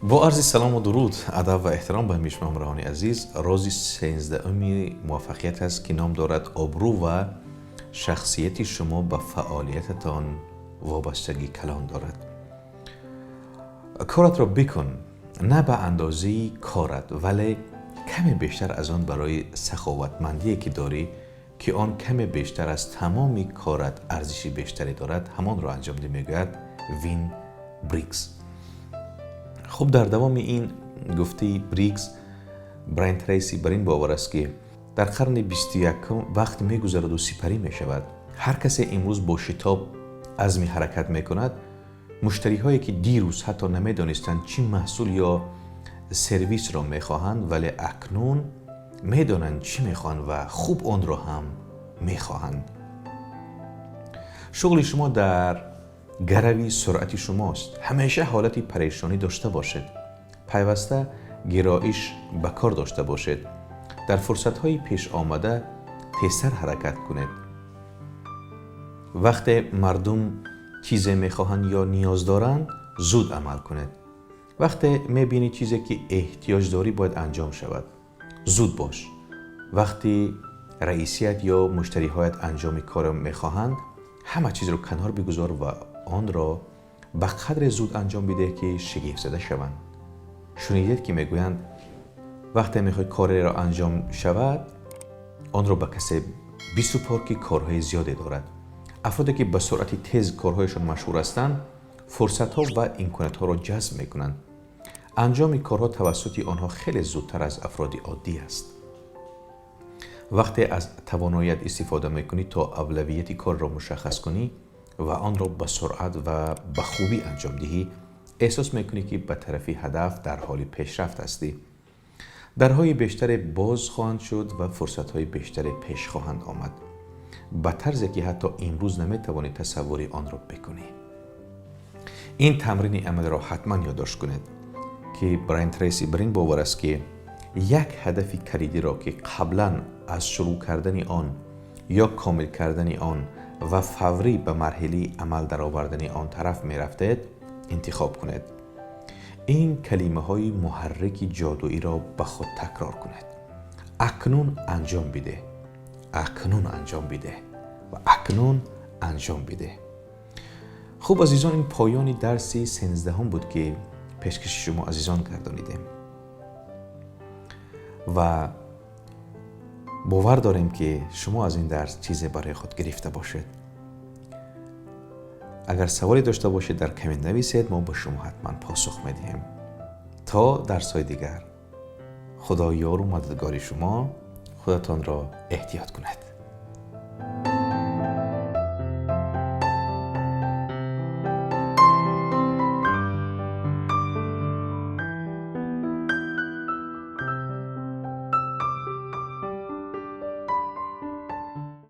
با عرض سلام و درود، ادب و احترام به همه شما همراهان عزیز. روز 13 موفقیت است که نام دارد آبرو و شخصیت شما به فعالیتتان وابستگی کلان دارد. کارت را بکن، نه به اندازه کارت، ولی کمی بیشتر از آن برای سخاوتمندی که داری که آن کمی بیشتر از تمامی کارت ارزش بیشتری دارد، همان را انجام ده. میگوید وین بریگز. خب در دوام این گفته بریگز، براین تریسی بر این باور است که در قرن 21 وقت میگذرد و سپری میشود. هر کسی امروز با شتاب عزم حرکت میکند. مشتری هایی که دیروز حتی نمیدانستند چی محصول یا سرویس را میخواهند، ولی اکنون میدانند چی میخواهند و خوب آن را هم میخواهند. شغل شما در گروی سرعت شماست. همیشه حالت پریشانی داشته باشید. پیوسته گرایش به کار داشته باشید. در فرصت‌های پیش آمده تیزتر حرکت کنید. وقتی مردم چیزی میخواهند یا نیاز دارند، زود عمل کنید. وقتی میبینی چیزی که احتیاج داری باید انجام شود، زود باش. وقتی رئیسیت یا مشتری‌هایت انجام کار میخواهند، همه چیز را کنار بگذار و آن را به قدر زود انجام بده که شگفت زده شوند. شنیدید که میگویند وقتی میخوای کاری را انجام شود، آن را به کسی بسپار که کارهای زیادی دارد. افرادی که به سرعت تیز کارهایشان مشهور هستند، فرصت‌ها و امکانات‌ها را جذب میکنند. انجام کارها توسط آنها خیلی زودتر از افراد عادی است. وقتی از تواناییت استفاده میکنی تا اولویت کار را مشخص کنی و آن را به سرعت و به خوبی انجام دهی، احساس میکنی که به طرف هدف در حال پیشرفت هستی. درهای بیشتر باز خواهند شد و فرصتهای بیشتر پیش خواهند آمد، به طرزی که حتی امروز نمیتوانی تصوری آن را بکنی. این تمرین عمل را حتما یادداشت کنید که براین تریسی بر این باور است که یک هدف کلیدی را که قبلا از شروع کردن آن یا کامل کردن آن و فوری به مرحله عمل درآوردن آن طرف می رفتید انتخاب کنید. این کلمه های محرک جادویی را به خود تکرار کنید. اکنون انجام بده، اکنون انجام بده و اکنون انجام بده. خب عزیزان، این پایان درس 13 بود که پیشکش شما عزیزان گردانیدیم و باور داریم که شما از این درس چیزی برای خود گرفته باشید. اگر سوالی داشته باشید در کامنت نویسید، ما به شما حتما پاسخ میدهیم. تا درس‌های دیگر، خدا یار و مددگار شما. خودتان را احتیاط کنید.